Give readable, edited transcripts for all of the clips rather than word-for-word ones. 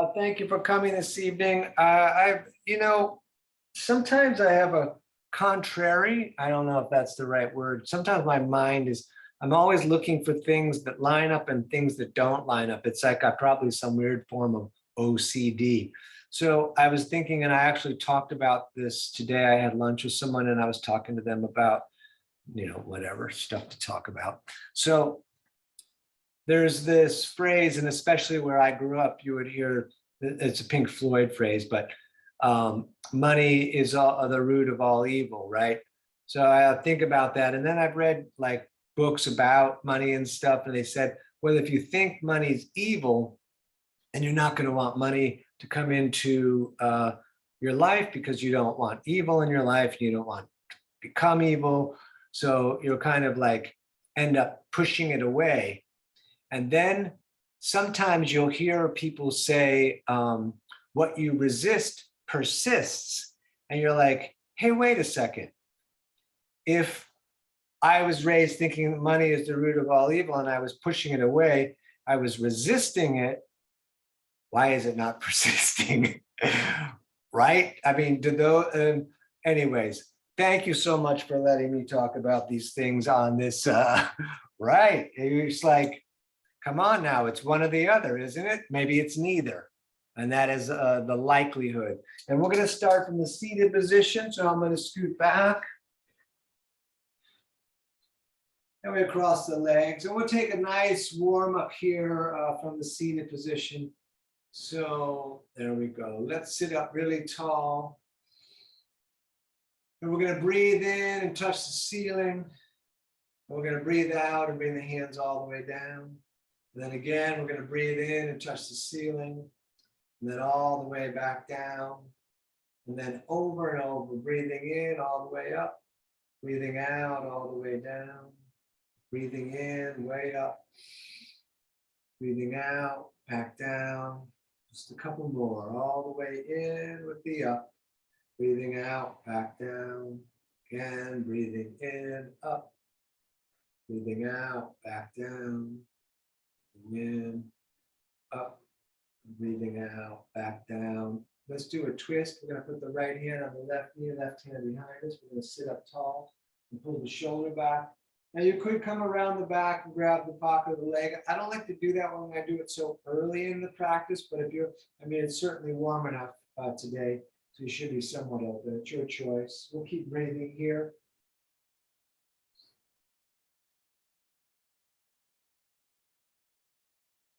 Thank you for coming this evening. Sometimes I have a contrary, I don't know if that's the right word. Sometimes my mind is, I'm always looking for things that line up and things that don't line up. It's like I probably some weird form of OCD. So I was thinking, and I actually talked about this today. I had lunch with someone and I was talking to them about, whatever stuff to talk about. So there's this phrase, and especially where I grew up, you would hear, it's a Pink Floyd phrase, but money is the root of all evil, right? So I think about that. And then I've read like books about money and stuff, and they said, well, if you think money's evil, and you're not going to want money to come into your life because you don't want evil in your life, you don't want to become evil. So you'll kind of like end up pushing it away. And then sometimes you'll hear people say, what you resist persists. And you're like, hey, wait a second. If I was raised thinking that money is the root of all evil and I was pushing it away, I was resisting it, why is it not persisting? Right? I mean, anyways, thank you so much for letting me talk about these things on this. Right. It's like, come on now, it's one or the other, isn't it? Maybe it's neither. And that is the likelihood. And we're going to start from the seated position. So I'm going to scoot back. And we cross the legs. And we'll take a nice warm up here from the seated position. So there we go. Let's sit up really tall. And we're going to breathe in and touch the ceiling. And we're going to breathe out and bring the hands all the way down. And then again, we're going to breathe in and touch the ceiling. And then all the way back down. And then over and over, breathing in all the way up. Breathing out all the way down. Breathing in, way up. Breathing out, back down. Just a couple more, all the way in with the up. Breathing out, back down. Again, breathing in, up. Breathing out, back down. In, up. Breathing out, back down. Let's do a twist. We're going to put the right hand on the left knee, left hand behind us. We're going to sit up tall and pull the shoulder back. Now you could come around the back and grab the pocket of the leg. I don't like to do that when I do it so early in the practice, but if you're, it's certainly warm enough today, so you should be somewhat open. It's your choice. We'll keep breathing here.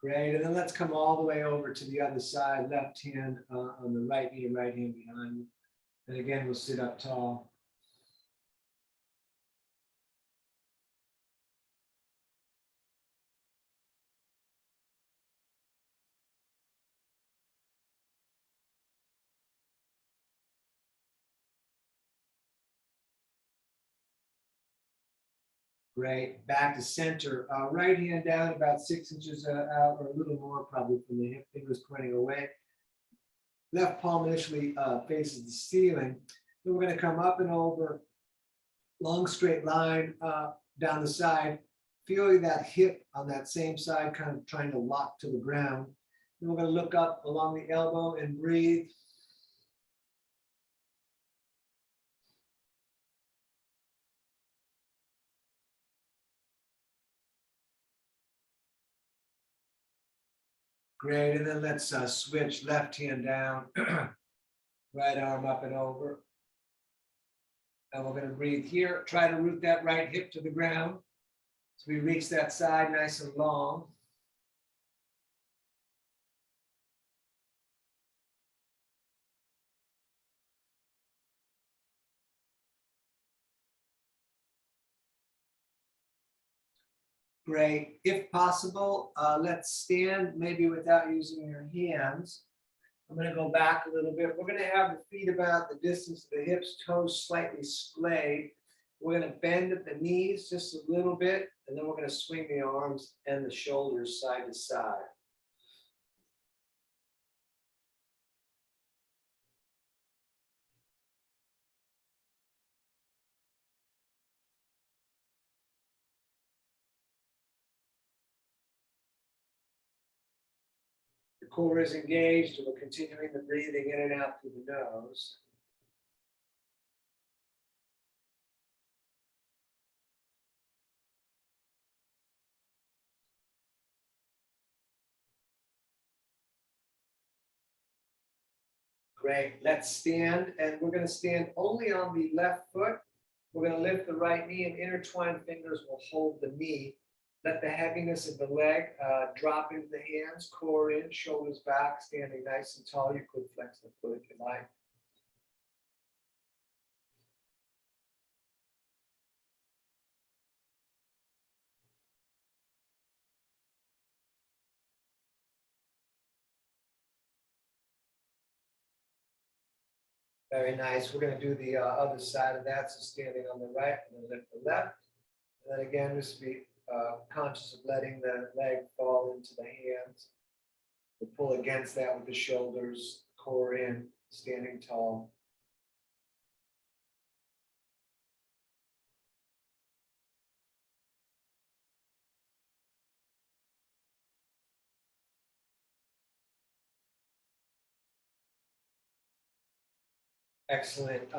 Great, and then let's come all the way over to the other side, left hand on the right knee, right hand behind you. And again, we'll sit up tall. Great, back to center. Right hand down about 6 inches out, or a little more probably from the hip, fingers pointing away. Left palm initially faces the ceiling. Then we're going to come up and over, long straight line down the side, feeling that hip on that same side, kind of trying to lock to the ground. Then we're going to look up along the elbow and breathe. Great, and then let's switch left hand down, right arm up and over. And we're going to breathe here. Try to root that right hip to the ground. So we reach that side nice and long. Great. If possible, let's stand maybe without using your hands. I'm going to go back a little bit. We're going to have the feet about the distance of the hips, toes slightly splayed. We're going to bend at the knees just a little bit, and then we're going to swing the arms and the shoulders side to side. Core is engaged, and we're continuing the breathing in and out through the nose. Great. Let's stand, and we're going to stand only on the left foot. We're going to lift the right knee, and intertwined fingers will hold the knee. Let the heaviness of the leg drop into the hands, core in, shoulders back, standing nice and tall. You could flex the foot if you like. Very nice. We're going to do the other side of that. So standing on the right, and then lift the left. And then again, just be conscious of letting the leg fall into the hands. We pull against that with the shoulders, core in, standing tall. Excellent.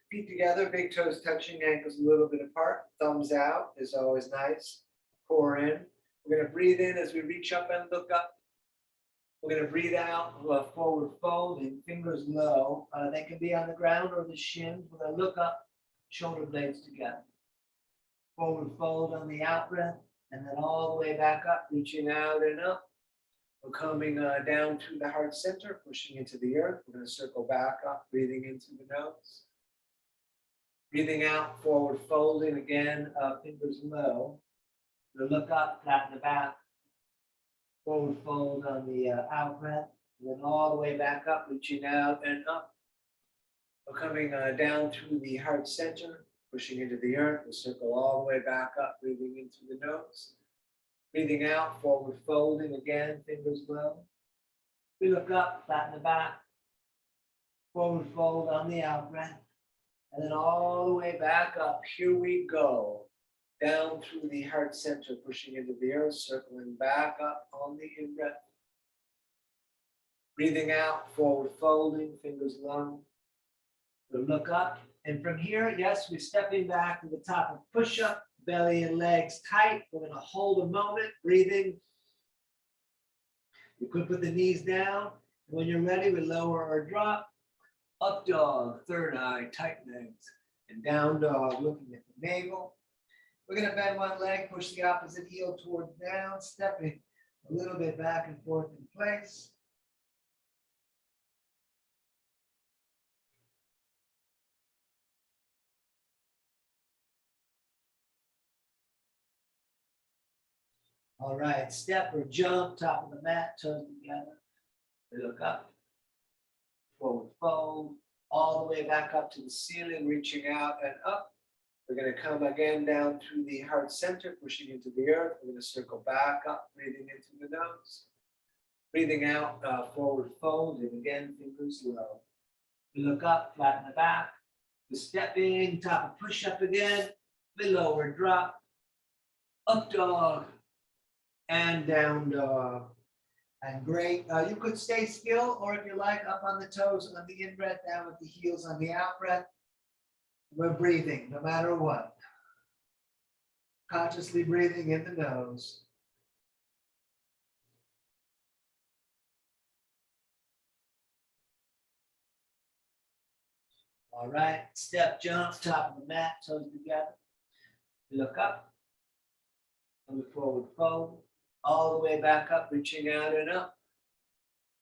Feet together, big toes touching, ankles a little bit apart. Thumbs out is always nice. Core in. We're going to breathe in as we reach up and look up. We're going to breathe out, forward folding, fingers low. They can be on the ground or the shins. We're going to look up, shoulder blades together. Forward fold on the out breath, and then all the way back up, reaching out and up. We're coming down through the heart center, pushing into the earth. We're going to circle back up, breathing in through the nose. Breathing out, forward folding again, fingers low. We'll look up, flatten the back. Forward fold on the out breath, and then all the way back up, reaching out and up. We're coming down through the heart center, pushing into the earth. We'll circle all the way back up, breathing in through the nose. Breathing out, forward folding again, fingers low. We look up, flatten the back. Forward fold on the out breath. And then all the way back up. Here we go. Down through the heart center, pushing into the earth, circling back up on the in-breath. Breathing out, forward folding, fingers low. We'll look up. And from here, yes, we're stepping back to the top of push-up, belly and legs tight. We're going to hold a moment, breathing. You could put the knees down. When you're ready, we lower or drop. Up dog, third eye, tight legs. And down dog, looking at the navel. We're going to bend one leg, push the opposite heel towards down, stepping a little bit back and forth in place. All right, step or jump, top of the mat, toes together. We look up, forward fold, all the way back up to the ceiling, reaching out and up. We're going to come again down through the heart center, pushing into the earth. We're going to circle back up, breathing in through the nose. Breathing out, forward fold, and again, fingers low. We look up, flatten the back. We step in, top of push-up again. We lower, drop. Up dog. And down dog. And great. You could stay still, or if you like, up on the toes on the in-breath, down with the heels on the out-breath. We're breathing, no matter what. Consciously breathing in the nose. All right, step, jump, top of the mat, toes together. Look up. And we forward fold. All the way back up, reaching out and up.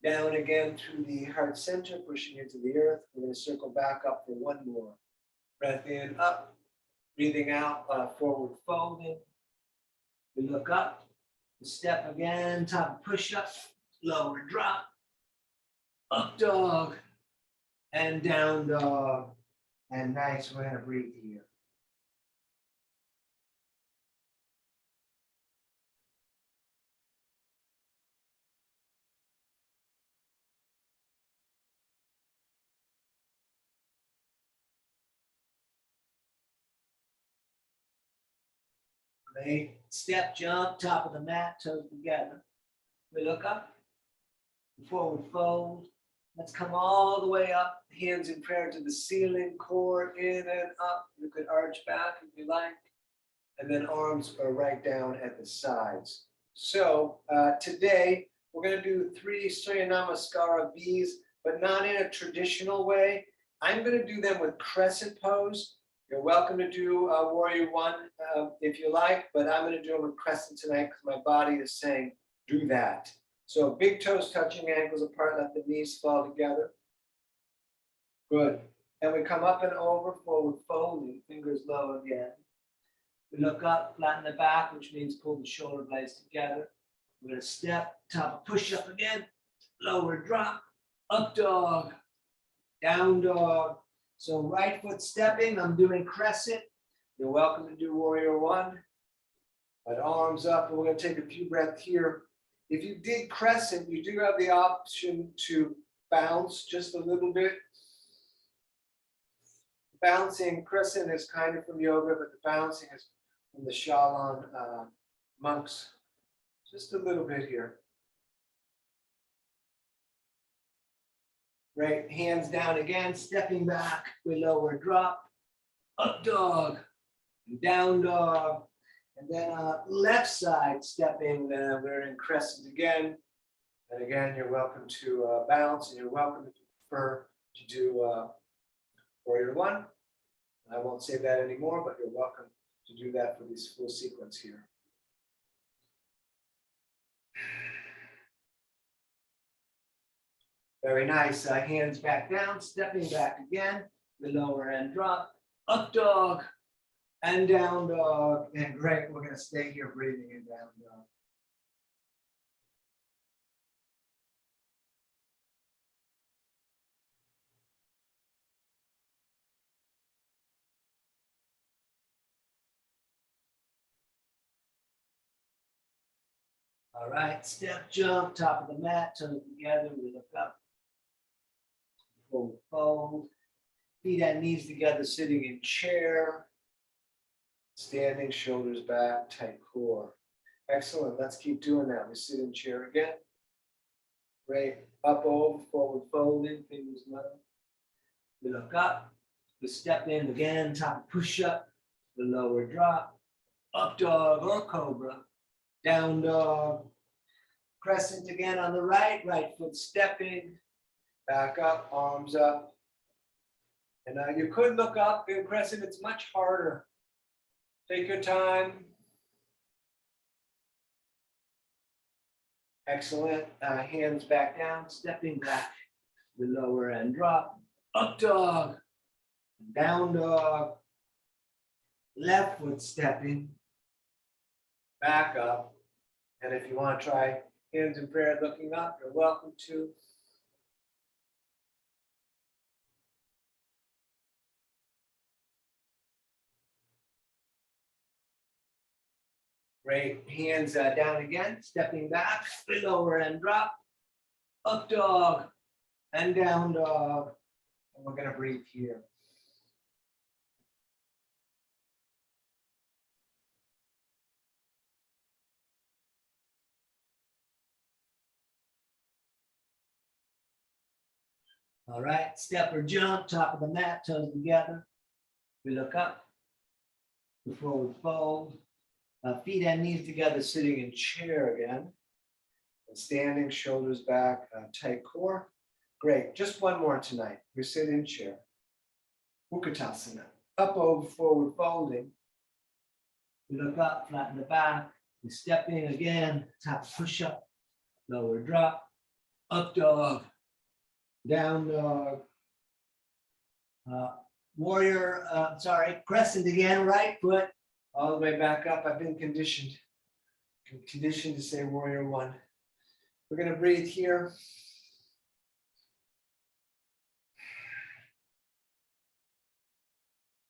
Down again through the heart center, pushing into the earth. We're going to circle back up for one more. Breath in, up. Breathing out, forward folding. We look up. We step again, top of push-up. Lower drop. Up dog. And down dog. And nice, we're going to breathe here. Great. Step, jump, top of the mat, toes together. We look up. Forward fold. Let's come all the way up, hands in prayer to the ceiling, core in and up. You could arch back if you like. And then arms are right down at the sides. So today we're going to do 3 Surya Namaskara Bs, but not in a traditional way. I'm going to do them with crescent pose. You're welcome to do Warrior One if you like, but I'm going to do them with crescent tonight because my body is saying do that. So big toes touching, ankles apart, let the knees fall together. Good. And we come up and over, forward folding, fingers low again. We look up, flatten the back, which means pull the shoulder blades together. We're going to step, top push up again, lower drop, up dog, down dog. So right foot stepping, I'm doing crescent. You're welcome to do Warrior One. But arms up, and we're going to take a few breaths here. If you did crescent, you do have the option to bounce just a little bit. Bouncing, crescent is kind of from yoga, but the bouncing is from the Shaolin monks. Just a little bit here. Right, hands down again, stepping back, we lower drop, up dog, down dog, and then left side stepping, we're in crescent again. And again, you're welcome to bounce, and you're welcome to prefer to do Warrior One. I won't say that anymore, but you're welcome to do that for this full sequence here. Very nice. Hands back down, stepping back again. The lower end drop, up dog, and down dog. And great, we're going to stay here breathing in down dog. All right, step, jump, top of the mat, toes together, we look up. Forward fold. Feet and knees together, sitting in chair. Standing, shoulders back, tight core. Excellent, let's keep doing that. We sit in chair again. Great, up, over, forward folding, fingers low. We look up, we step in again, top push up, the lower drop, up dog or cobra, down dog, crescent again on the right, right foot stepping, back up, arms up. And you could look up in crescent, it's much harder. Take your time. Excellent, hands back down, stepping back, the lower end drop, up dog, down dog, left foot stepping, back up. And if you want to try hands in prayer looking up, you're welcome to. Great, hands down again, stepping back, lower end drop, up dog, and down dog. And we're going to breathe here. All right, step or jump, top of the mat, toes together. We look up, the forward fold, feet and knees together, sitting in chair again. And standing, shoulders back, tight core. Great, just one more tonight. We sit in chair. Utkatasana, up, over, forward folding. We look up, flatten the back. We step in again, top push up, lower drop, up dog, down dog, warrior, crescent again, right foot, all the way back up. I've been conditioned to say Warrior One. We're going to breathe here.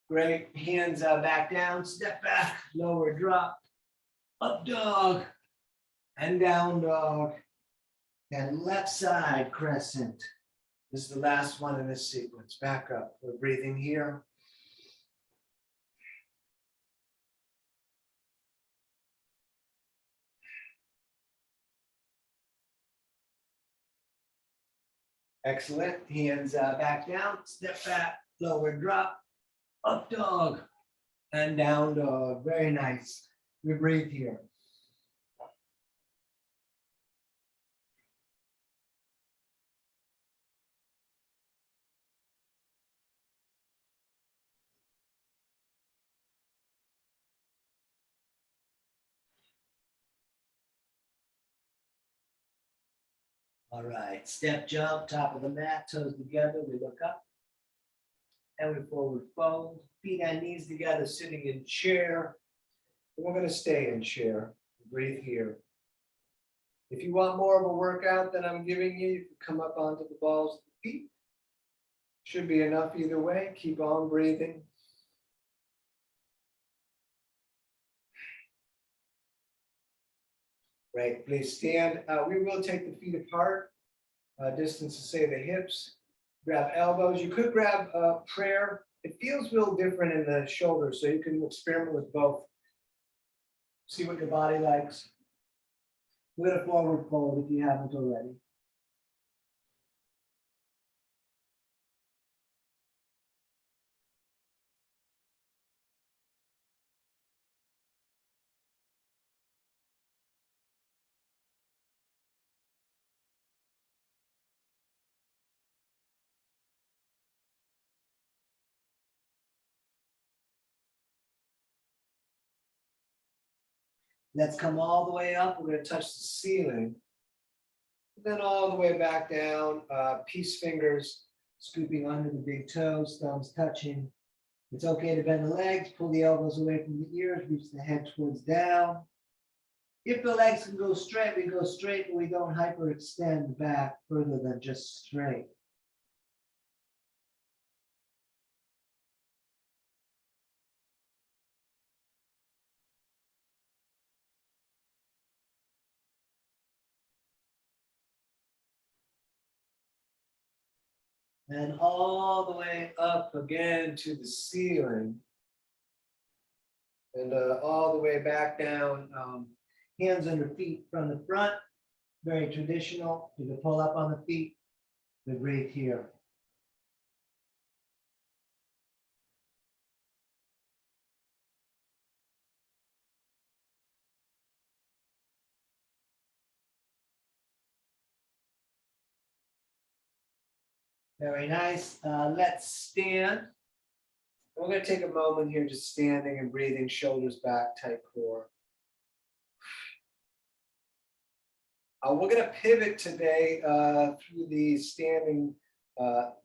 Great, hands back down, step back, lower drop, up dog, and down dog, and left side crescent. This is the last one in this sequence. Back up. We're breathing here. Excellent. Hands back down, step back, lower drop, up dog, and down dog. Very nice. We breathe here. All right, step jump, top of the mat, toes together, we look up. And we forward fold, feet and knees together, sitting in chair. We're gonna stay in chair, breathe here. If you want more of a workout than I'm giving you, you can come up onto the balls of the feet. Should be enough either way, keep on breathing. Great, please stand. We will take the feet apart, distance to say the hips. Grab elbows. You could grab prayer. It feels real different in the shoulders, so you can experiment with both. See what your body likes. We're gonna forward fold if you haven't already. Let's come all the way up. We're going to touch the ceiling. Then all the way back down, peace fingers scooping under the big toes, thumbs touching. It's okay to bend the legs, pull the elbows away from the ears, reach the head towards down. If the legs can go straight, we go straight, but we don't hyperextend back further than just straight. And all the way up again to the ceiling. And all the way back down, hands under feet from the front. Very traditional. You can pull up on the feet. We breathe here. Very nice. Let's stand. We're going to take a moment here just standing and breathing, shoulders back, tight core. We're going to pivot today through the standing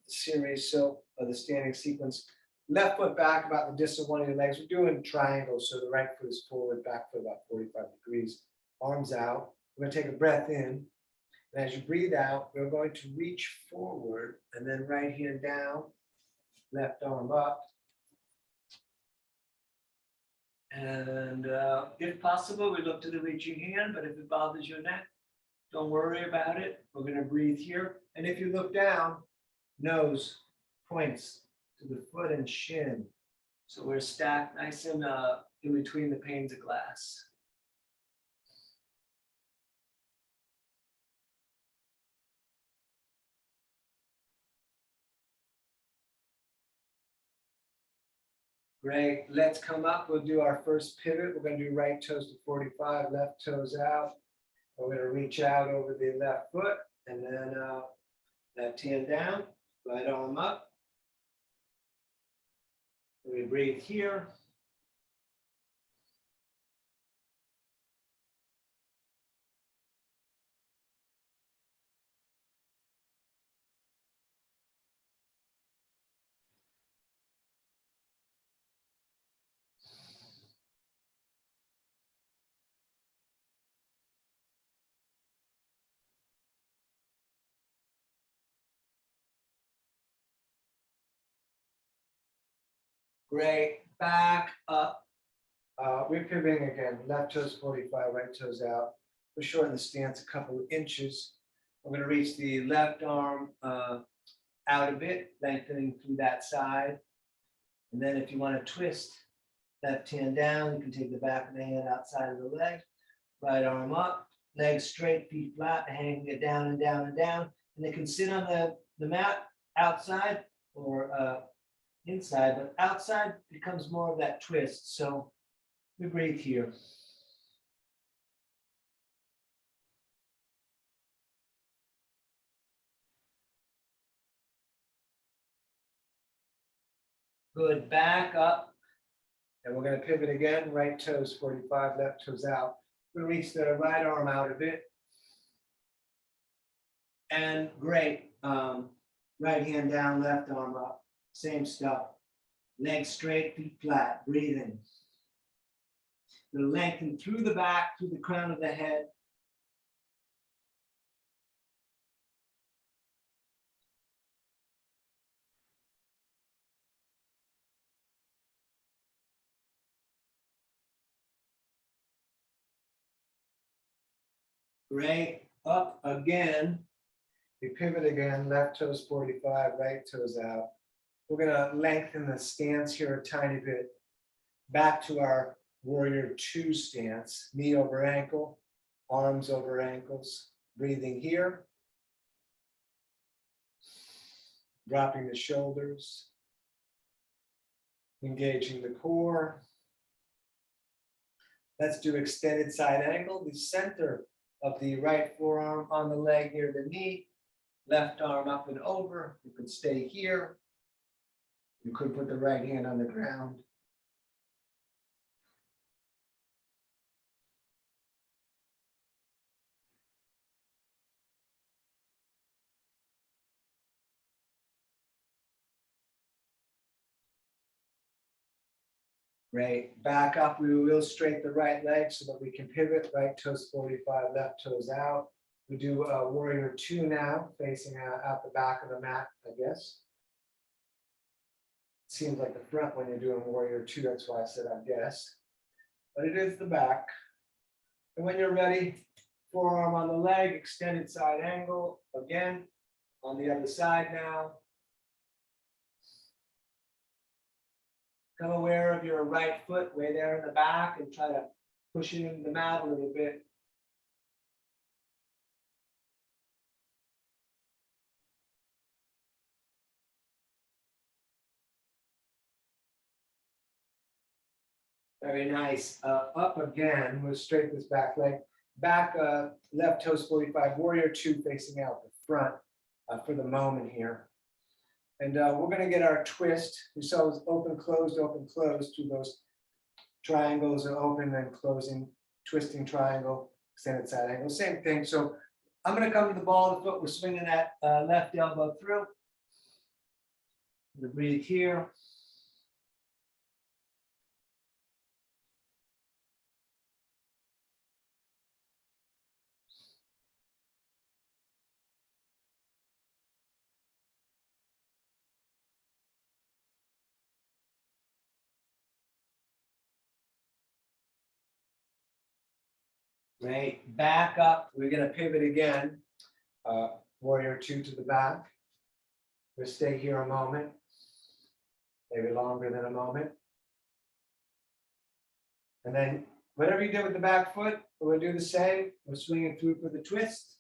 series, so the standing sequence. Left foot back about the distance of one of your legs. We're doing triangles, so the right foot is forward, back foot about 45 degrees. Arms out. We're going to take a breath in. And as you breathe out, we're going to reach forward and then right hand down, left arm up. And if possible, we look to the reaching hand, but if it bothers your neck, don't worry about it. We're going to breathe here. And if you look down, nose points to the foot and shin. So we're stacked nice and in between the panes of glass. Great. Let's come up. We'll do our first pivot. We're going to do right toes to 45, left toes out. We're going to reach out over the left foot and then left hand down, right arm up. We breathe here. Great. Back up. We're pivoting again. Left toes 45, right toes out. We'll shorten the stance a couple of inches. We're going to reach the left arm out a bit, lengthening through that side. And then if you want to twist left hand down, you can take the back of the hand outside of the leg. Right arm up, legs straight, feet flat, hanging it down and down and down. And they can sit on the mat outside or inside, but outside becomes more of that twist. So we breathe here. Good, back up. And we're going to pivot again, right toes 45, left toes out. We're going to reach the right arm out of it. And great. Right hand down, left arm up. Same stuff. Legs straight, feet flat. Breathe in. The lengthen through the back, through the crown of the head. Great. Up again. We pivot again, left toes 45, right toes out. We're going to lengthen the stance here a tiny bit. Back to our warrior two stance. Knee over ankle, arms over ankles. Breathing here. Dropping the shoulders. Engaging the core. Let's do extended side angle. The center of the right forearm on the leg near the knee. Left arm up and over. You could stay here. You could put the right hand on the ground. Great. Back up. We will straighten the right leg so that we can pivot. Right toes 45, left toes out. We do warrior two now, facing out the back of the mat, I guess. Seems like the front when you're doing warrior two, that's why I said I guess. But it is the back. And when you're ready, forearm on the leg, extended side angle. Again, on the other side now. Become aware of your right foot way there in the back and try to push it into the mat a little bit. Very nice. Up again. We'll straighten this back leg. Back, left toes 45, warrior two facing out the front for the moment here. And we're going to get our twist. We saw it was open, closed through those triangles are open and closing, twisting triangle, extended side angle. Same thing. So I'm going to come to the ball of the foot. We're swinging that left elbow through. We breathe here. Great. Back up. We're going to pivot again. Warrior two to the back. We'll stay here a moment, maybe longer than a moment. And then whatever you did with the back foot, we'll do the same. We're swinging through for the twist.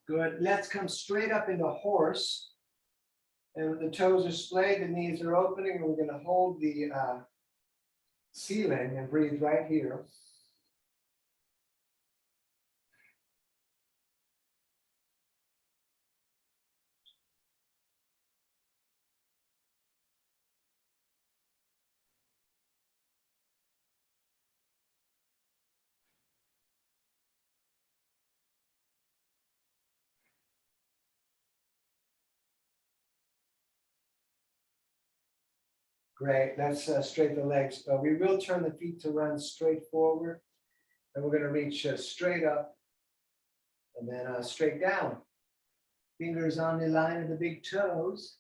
Good. Let's come straight up into horse. And the toes are splayed, the knees are opening, and we're going to hold the ceiling and breathe right here. Great. Let's straighten the legs. We will turn the feet to run straight forward. And we're going to reach straight up and then straight down. Fingers on the line of the big toes.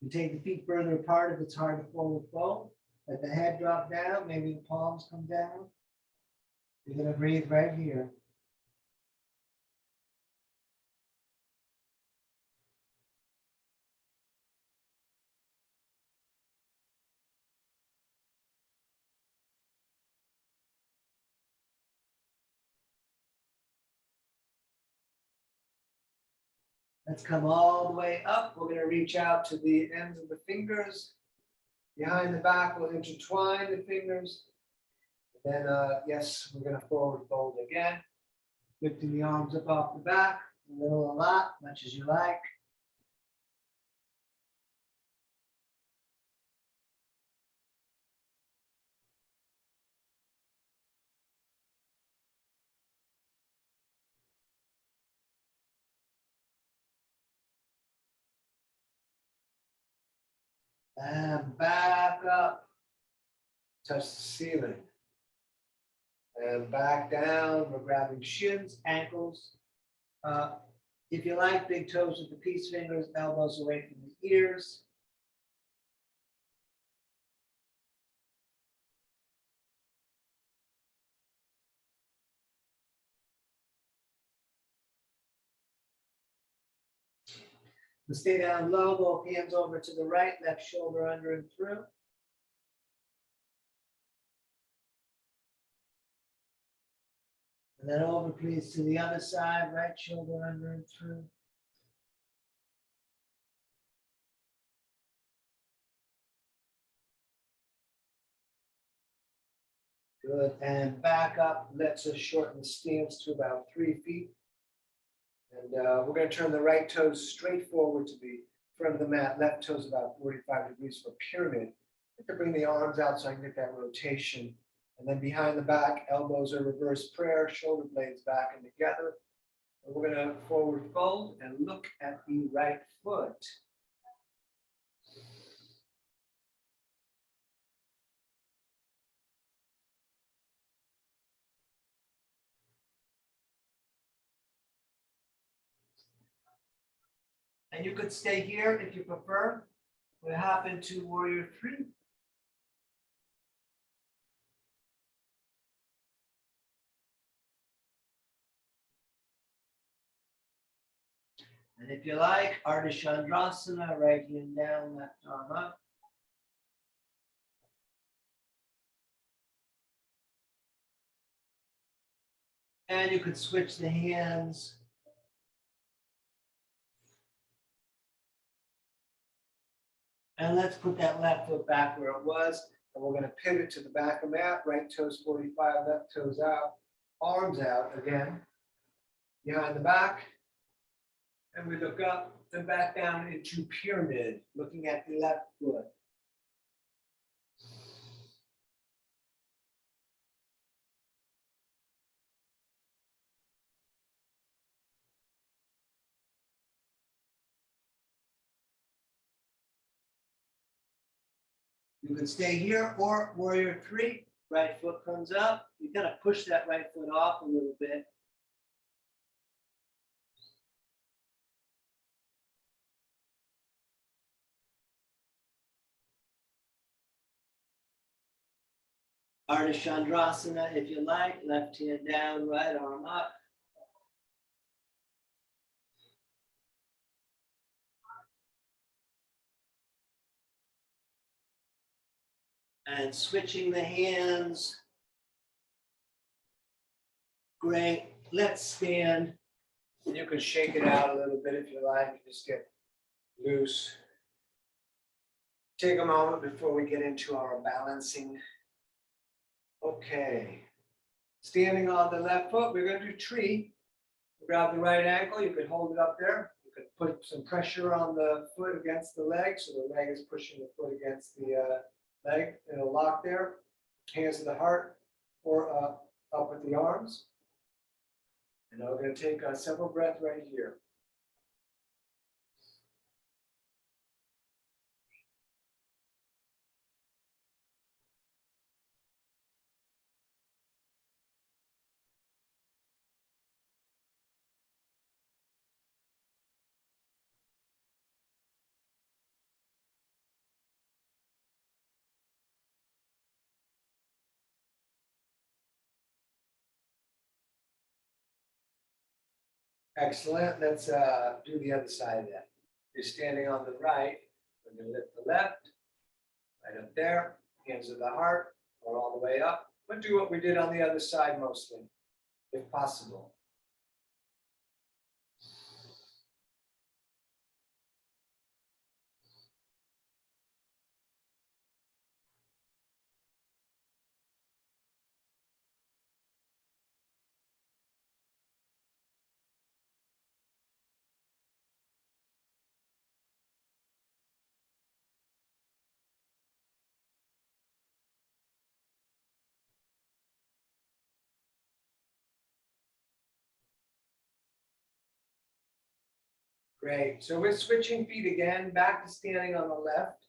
You take the feet further apart if it's hard to forward fold. Let the head drop down, maybe the palms come down. You're gonna breathe right here. Let's come all the way up. We're gonna reach out to the ends of the fingers. Behind the back, we'll intertwine the fingers. Then, yes, we're gonna forward fold again. Lifting the arms up off the back, a little, a lot, much as you like. And back up, touch the ceiling. And back down, we're grabbing shins, ankles. If you like, big toes with the peace fingers, elbows away from the ears. We'll stay down low, both hands over to the right, left shoulder under and through. And then over, please, to the other side, right shoulder under and through. Good, and back up, let's just shorten the stance to about 3 feet. And we're gonna turn the right toes straight forward to the front of the mat, left toes about 45 degrees for pyramid. To bring the arms out so I can get that rotation. And then behind the back, elbows are reverse prayer, shoulder blades back and together. And we're gonna forward fold and look at the right foot. And you could stay here if you prefer. We hop into warrior 3. And if you like, Ardha Chandrasana, right hand down, left arm up. And you could switch the hands. And let's put that left foot back where it was. And we're gonna pivot to the back of the mat, right toes 45, left toes out, arms out again, behind the back. And we look up and back down into pyramid, looking at the left foot. You can stay here or warrior 3, right foot comes up. You gotta push that right foot off a little bit. Ardha Chandrasana, if you like, left hand down, right arm up. And switching the hands. Great, let's stand. And you can shake it out a little bit if you like, just get loose. Take a moment before we get into our balancing. Okay, standing on the left foot, we're gonna do tree. Grab the right ankle, you could hold it up there. You could put some pressure on the foot against the leg, so the leg is pushing the foot against the leg. It'll lock there. Hands to the heart, or up with the arms. And now we're gonna take several breaths right here. Excellent. Let's do the other side of that. You're standing on the right. We're going to lift the left, right up there, hands of the heart, or all the way up. We'll do what we did on the other side mostly, if possible. Great. So we're switching feet again, back to standing on the left.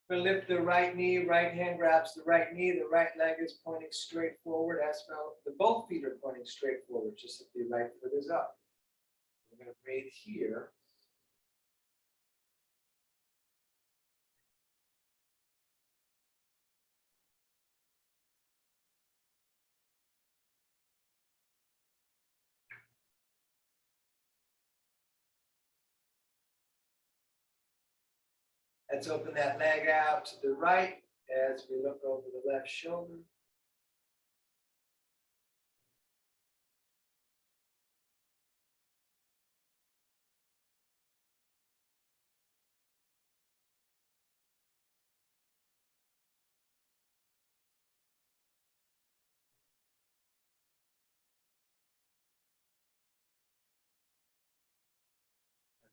We lift the right knee, right hand grabs the right knee, the right leg is pointing straight forward as well. The both feet are pointing straight forward, just that the right foot is up. We're going to breathe here. Let's open that leg out to the right as we look over the left shoulder.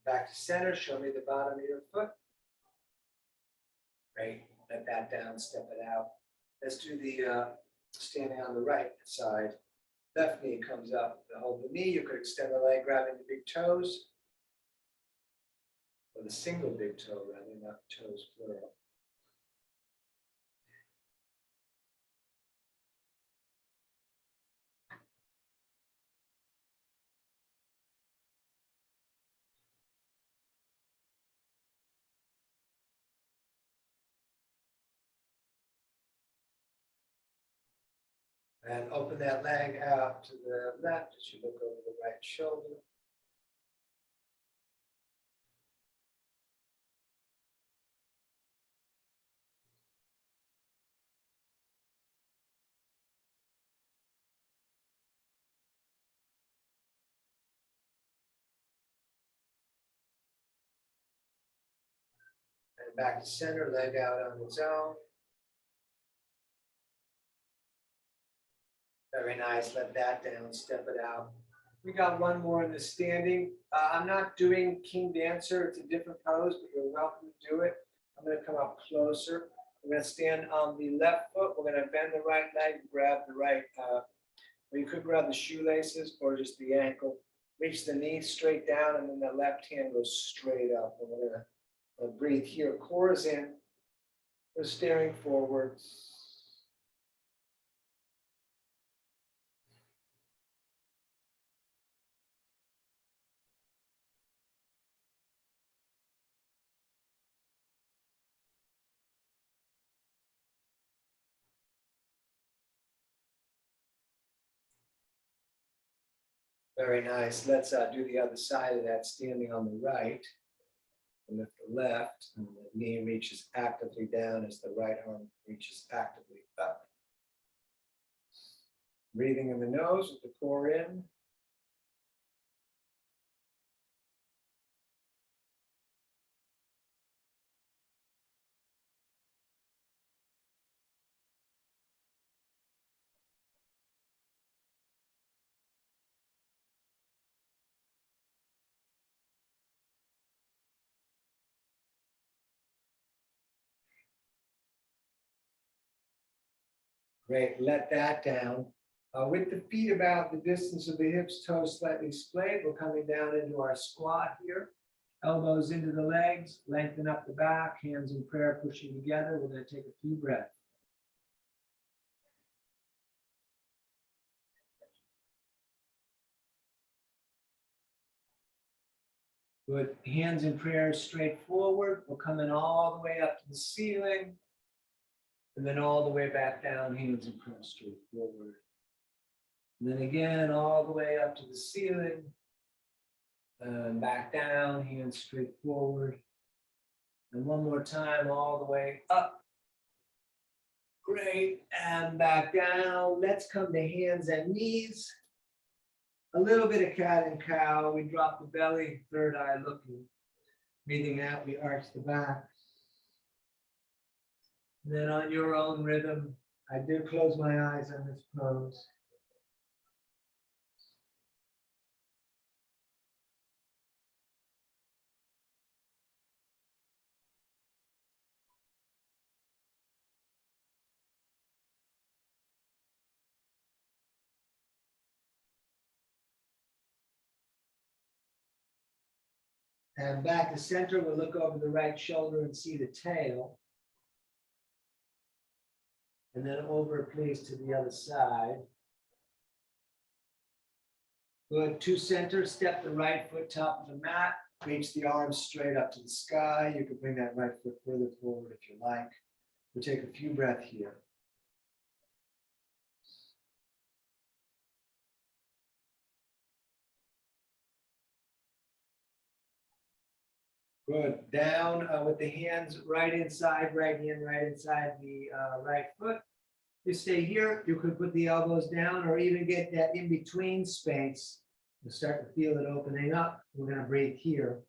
Back to center, show me the bottom of your foot. Great, let that down, step it out. Let's do the standing on the right side. Left knee comes up, hold the knee, you could extend the leg, grabbing the big toes. Or the single big toe rather, not toes plural. And open that leg out to the left as you look over the right shoulder. And back to center, leg out on its own. Very nice, let that down, step it out. We got one more in the standing. I'm not doing King Dancer, it's a different pose, but you're welcome to do it. I'm gonna come up closer. We're gonna stand on the left foot. We're gonna bend the right leg, grab the right, or you could grab the shoelaces or just the ankle. Reach the knee straight down and then the left hand goes straight up. And we're gonna breathe here, core is in. We're staring forwards. Very nice. Let's do the other side of that, standing on the right. And lift the left, and the knee reaches actively down as the right arm reaches actively up. Breathing in the nose with the core in. Great, let that down. With the feet about the distance of the hips, toes slightly splayed, we're coming down into our squat here. Elbows into the legs, lengthen up the back, hands in prayer pushing together. We're going to take a few breaths. Good, hands in prayer straight forward. We're coming all the way up to the ceiling. And then all the way back down, hands in prayer straight forward. And then again, all the way up to the ceiling. And back down, hands straight forward. And one more time, all the way up. Great, and back down. Let's come to hands and knees. A little bit of cat and cow. We drop the belly, third eye looking. Breathing out, we arch the back. And then on your own rhythm, I do close my eyes on this pose. And back to center, we'll look over the right shoulder and see the tail. And then over, please, to the other side. Good, to center, step the right foot top of the mat, reach the arms straight up to the sky. You can bring that right foot further forward if you like. We'll take a few breaths here. Good. Down with the hands right inside, right hand right inside the right foot. You stay here. You could put the elbows down or even get that in between space. You start to feel it opening up. We're going to breathe here.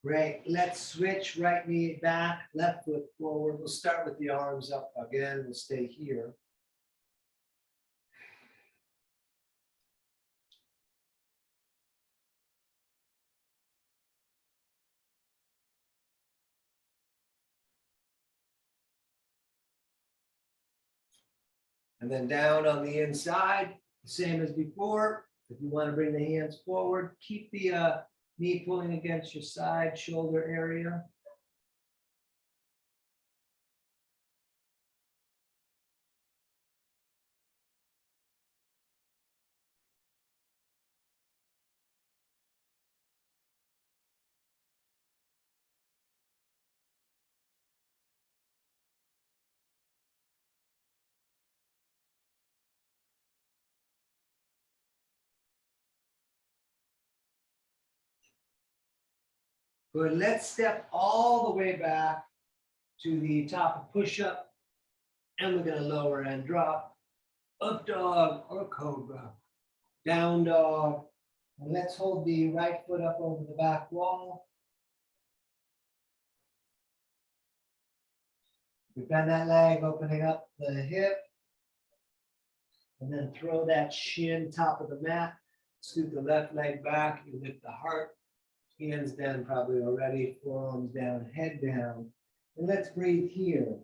Great. Let's switch right knee back, left foot forward. We'll start with the arms up again. We'll stay here. And then down on the inside, same as before. If you want to bring the hands forward, keep the knee pulling against your side shoulder area. Good. Let's step all the way back to the top of push-up. And we're going to lower and drop. Up dog or cobra. Down dog. And let's hold the right foot up over the back wall. We bend that leg, opening up the hip. And then throw that shin top of the mat. Scoot the left leg back. You lift the heart. Hands down probably already. Forearms down, head down. And let's breathe here.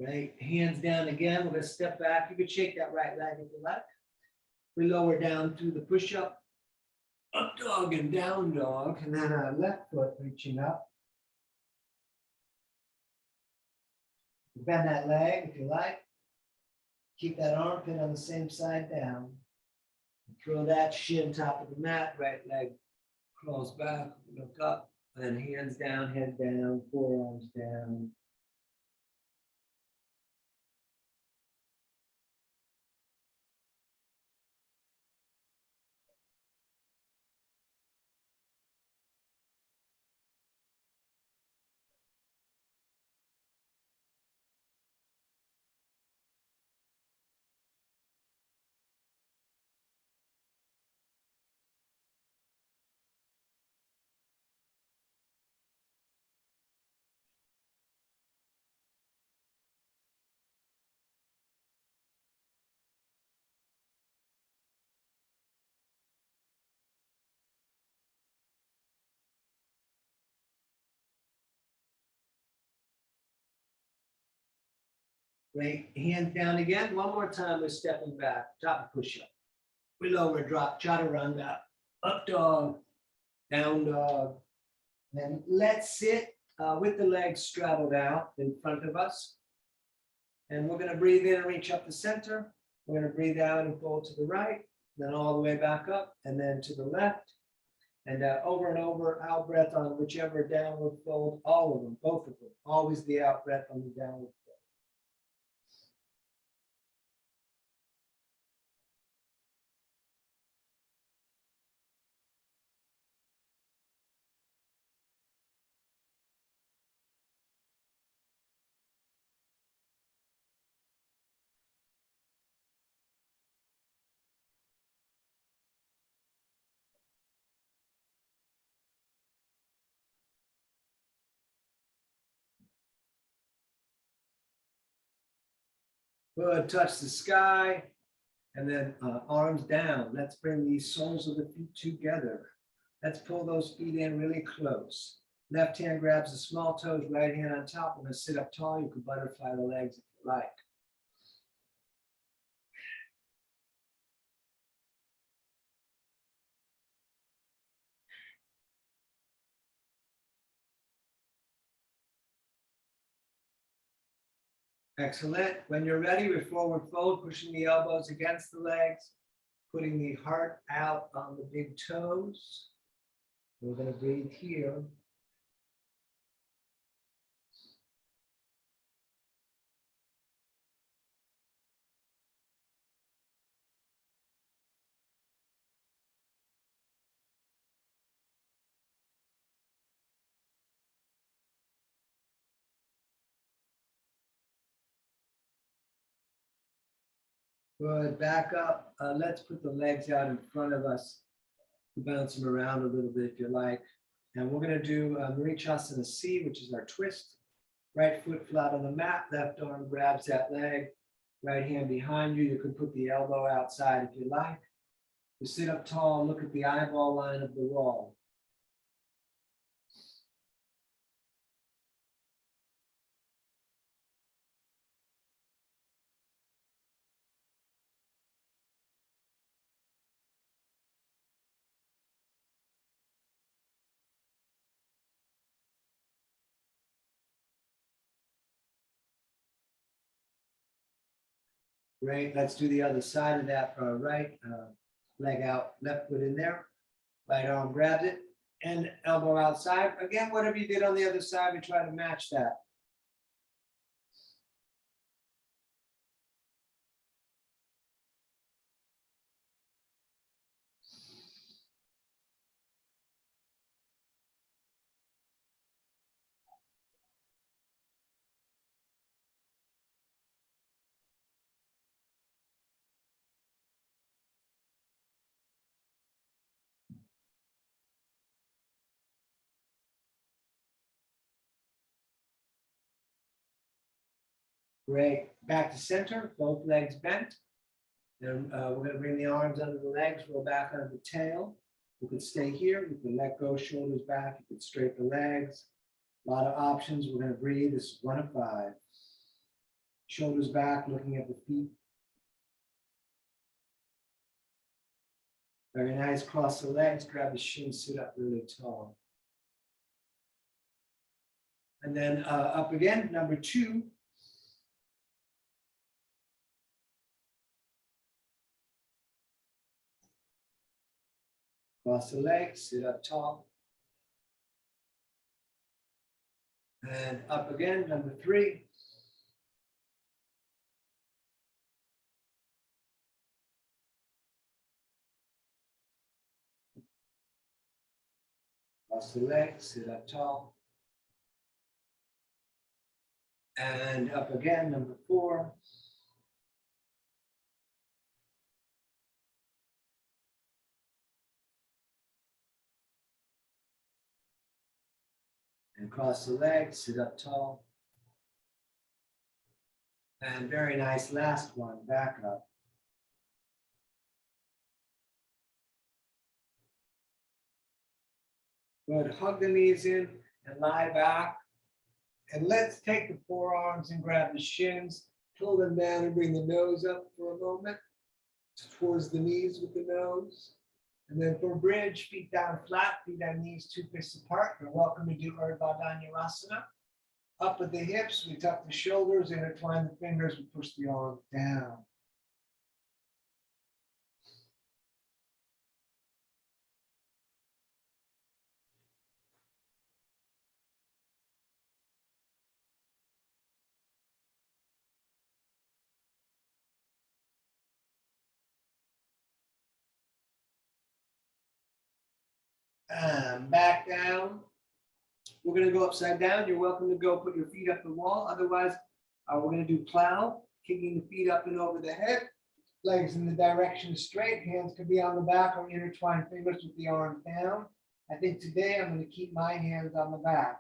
Right, hands down again. We're going to step back. You could shake that right leg if you like. We lower down through the push-up, up dog and down dog, and then our left foot reaching up. Bend that leg if you like. Keep that armpit on the same side down. Throw that shin top of the mat, right leg crawls back, look up, and hands down, head down, forearms down. Great, hands down again. One more time, we're stepping back, top push-up. We lower, drop, chaturanga, up dog, down dog. Then let's sit with the legs straddled out in front of us. And we're going to breathe in and reach up the center. We're going to breathe out and fold to the right, then all the way back up, and then to the left. And over and over, out breath on whichever downward fold, all of them, both of them. Always the out breath on the downward fold. Good, touch the sky, and then arms down. Let's bring the soles of the feet together. Let's pull those feet in really close. Left hand grabs the small toes, right hand on top. We're going to sit up tall. You can butterfly the legs if you like. Excellent. When you're ready, we forward fold, pushing the elbows against the legs, putting the heart out on the big toes. We're going to breathe here. Good, back up. Let's put the legs out in front of us. Bounce them around a little bit if you like. And we're going to do Marichasana C, which is our twist. Right foot flat on the mat, left arm grabs that leg, right hand behind you. You can put the elbow outside if you like. You sit up tall, look at the eyeball line of the wall. Great, let's do the other side of that. Right leg out, left foot in there. Right arm grabs it and elbow outside. Again, whatever you did on the other side, we try to match that. Great, back to center, both legs bent. Then we're going to bring the arms under the legs, roll back under the tail. You can stay here, you can let go, shoulders back, you can straighten the legs. A lot of options. We're going to breathe. This is 1 of 5. Shoulders back, looking at the feet. Very nice. Cross the legs, grab the shins, sit up really tall. And then up again, number 2. Cross the legs, sit up tall. And up again, number 3. Cross the legs, sit up tall. And up again, number 4. And cross the legs, sit up tall. And very nice, last one, back up. Good, hug the knees in and lie back. And let's take the forearms and grab the shins, pull them down and bring the nose up for a moment, towards the knees with the nose. And then for bridge, feet down flat, feet on knees 2 fists apart. You're welcome to do Urdhva Dhanurasana. Up with the hips, we tuck the shoulders, intertwine the fingers, we push the arms down. And back down. We're going to go upside down. You're welcome to go put your feet up the wall. Otherwise, we're going to do plow, kicking the feet up and over the head, legs in the direction straight. Hands can be on the back or intertwine fingers with the arms down. I think today I'm going to keep my hands on the back.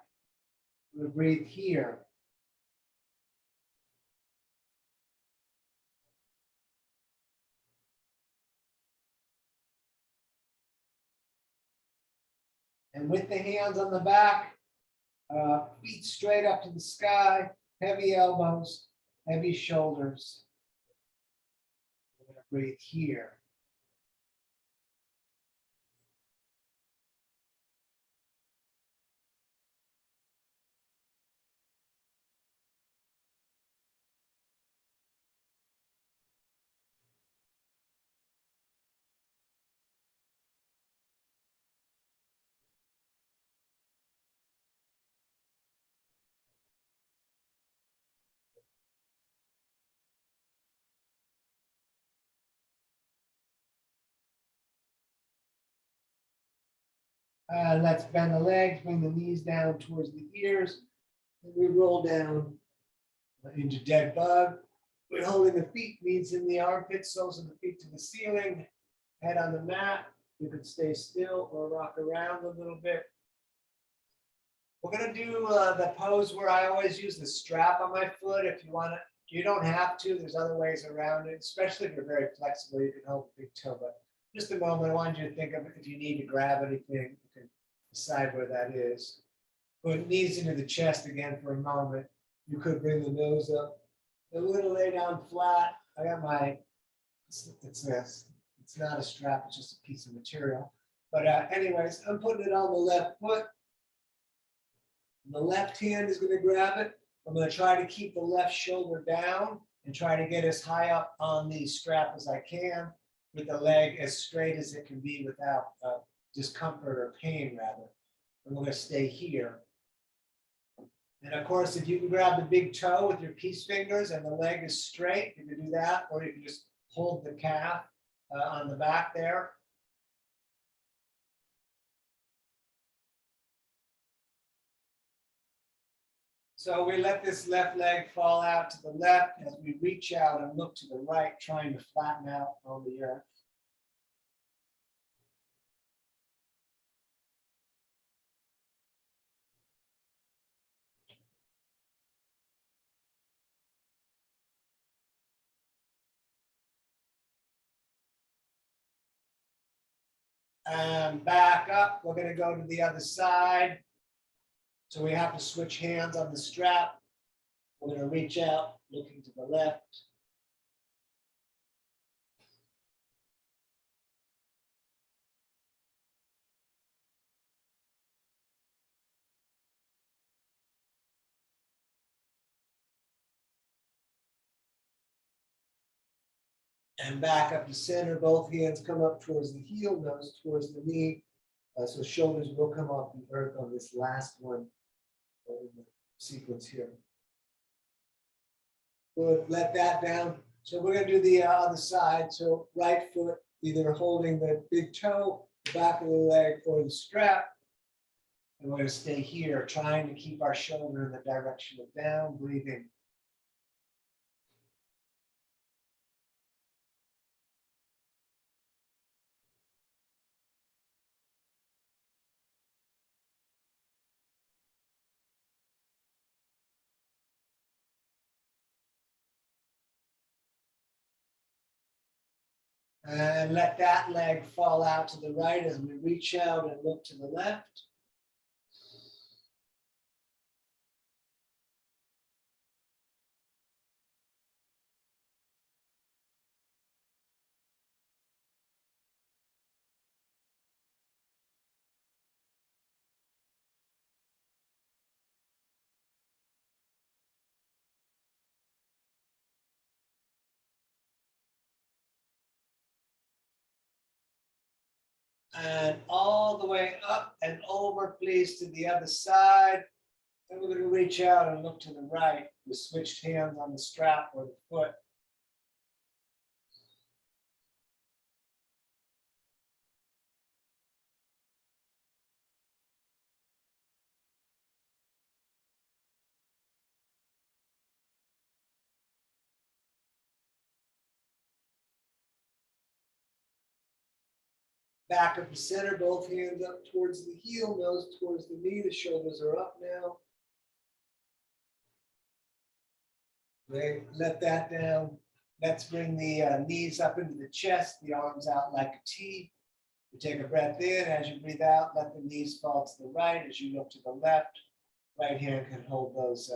I'm going to breathe here. And with the hands on the back, feet straight up to the sky, heavy elbows, heavy shoulders. We're going to breathe here. Let's bend the legs, bring the knees down towards the ears, and we roll down into dead bug. We're holding the feet, knees in the armpits, soles of the feet to the ceiling, head on the mat. You can stay still or rock around a little bit. We're going to do the pose where I always use the strap on my foot. If you want to, you don't have to. There's other ways around it, especially if you're very flexible. You can hold the big toe. But just a moment, I want you to think of if you need to grab anything, you can decide where that is. Put knees into the chest again for a moment. You could bring the nose up. A little lay down flat. I got my, it's this. It's not a strap, it's just a piece of material. But anyways, I'm putting it on the left foot. And the left hand is going to grab it. I'm going to try to keep the left shoulder down and try to get as high up on the strap as I can, with the leg as straight as it can be without discomfort or pain, rather. And we're going to stay here. And of course, if you can grab the big toe with your peace fingers and the leg is straight, you can do that, or you can just hold the calf on the back there. So we let this left leg fall out to the left as we reach out and look to the right, trying to flatten out on the earth. And back up, we're going to go to the other side. So we have to switch hands on the strap. We're going to reach out, looking to the left. And back up to center, both hands come up towards the heel, nose towards the knee. So shoulders will come off the earth on this last one in the sequence here. Good, let that down. So we're gonna do the other side. So right foot either holding the big toe, the back of the leg, or the strap. And we're gonna stay here, trying to keep our shoulder in the direction of down, breathing. And let that leg fall out to the right as we reach out and look to the left. And all the way up and over, please, to the other side. And we're going to reach out and look to the right. We switched hands on the strap or the foot. Back up to center, both hands up towards the heel, nose towards the knee. The shoulders are up now. Great, let that down. Let's bring the knees up into the chest, the arms out like a T. You take a breath in. As you breathe out, let the knees fall to the right. As you look to the left, right hand can hold those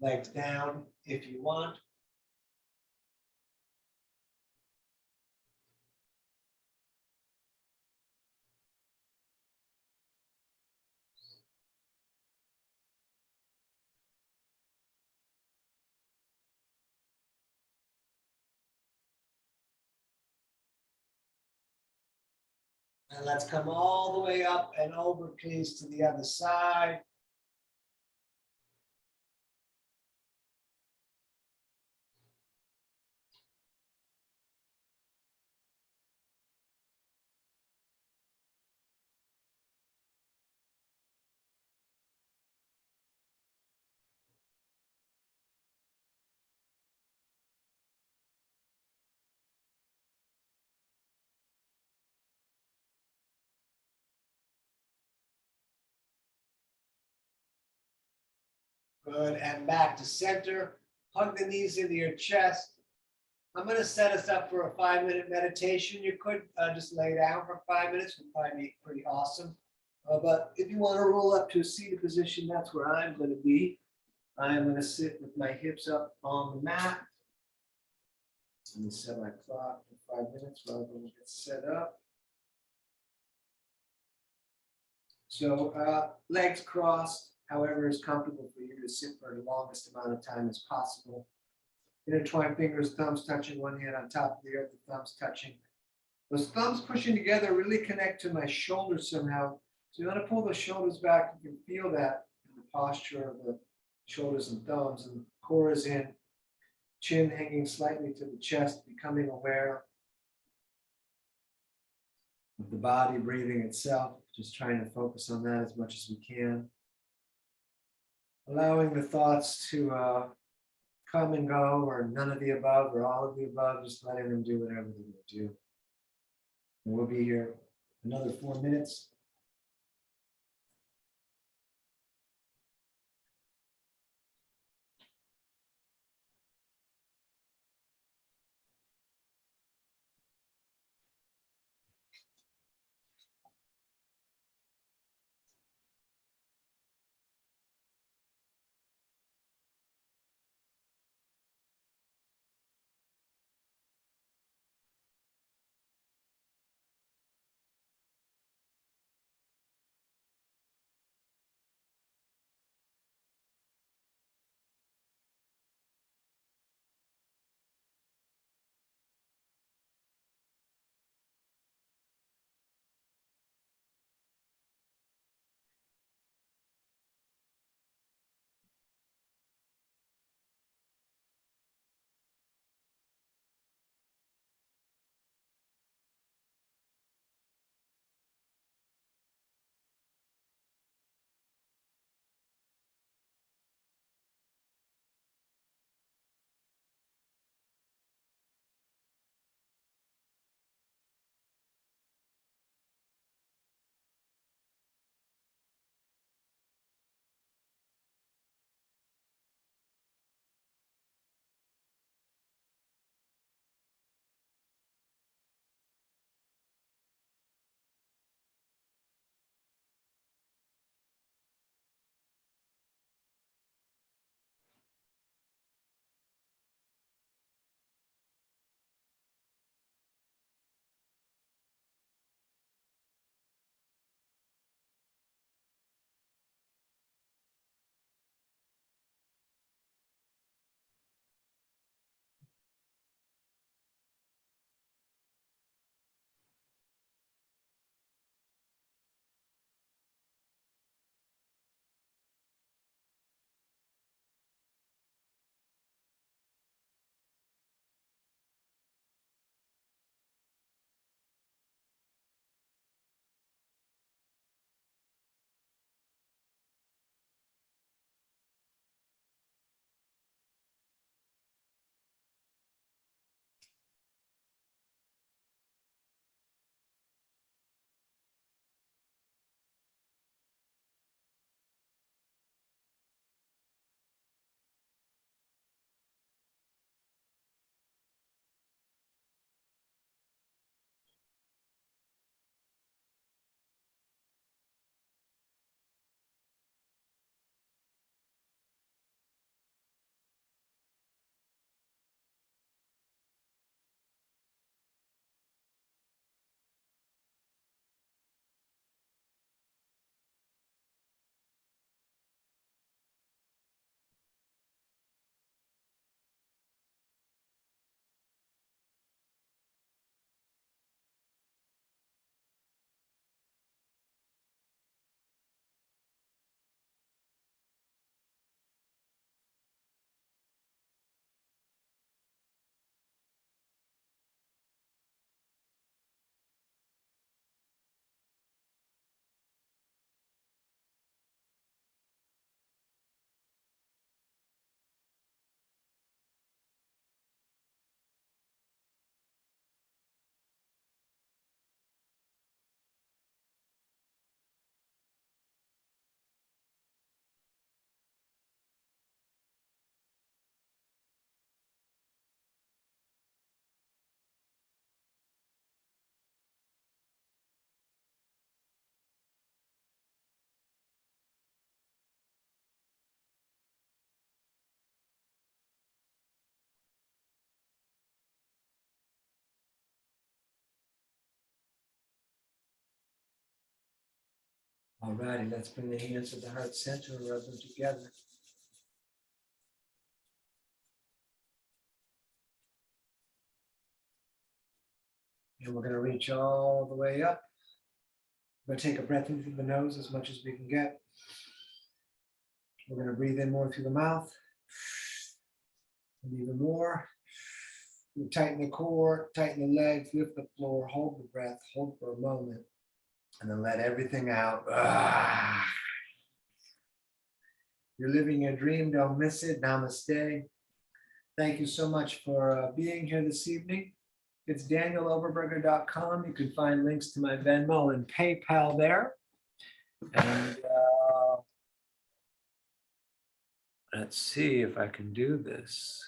legs down if you want. And let's come all the way up and over, please, to the other side. Good, and back to center. Hug the knees into your chest. I'm going to set us up for a 5-minute meditation. You could just lay down for 5 minutes, would probably be pretty awesome. But if you want to roll up to a seated position, that's where I'm going to be. I'm going to sit with my hips up on the mat. Let me set my clock for 5 minutes while I'm going to get set up. So legs crossed, however is comfortable for you to sit for the longest amount of time as possible. Intertwine fingers, thumbs touching, one hand on top of the other, thumbs touching. Those thumbs pushing together really connect to my shoulders somehow. So you want to pull the shoulders back. You can feel that in the posture of the shoulders and thumbs. And core is in, chin hanging slightly to the chest, becoming aware of the body breathing itself, just trying to focus on that as much as we can. Allowing the thoughts to come and go, or none of the above, or all of the above, just letting them do whatever they're going to do. And we'll be here another 4 minutes. All righty, let's bring the hands to the heart center and rub them together. And we're going to reach all the way up. We're going to take a breath in through the nose as much as we can get. We're going to breathe in more through the mouth. And even more. We tighten the core, tighten the legs, lift the floor, hold the breath, hold for a moment, and then let everything out. You're living your dream, don't miss it. Namaste. Thank you so much for being here this evening. It's danieloverberger.com. You can find links to my Venmo and PayPal there. And let's see if I can do this.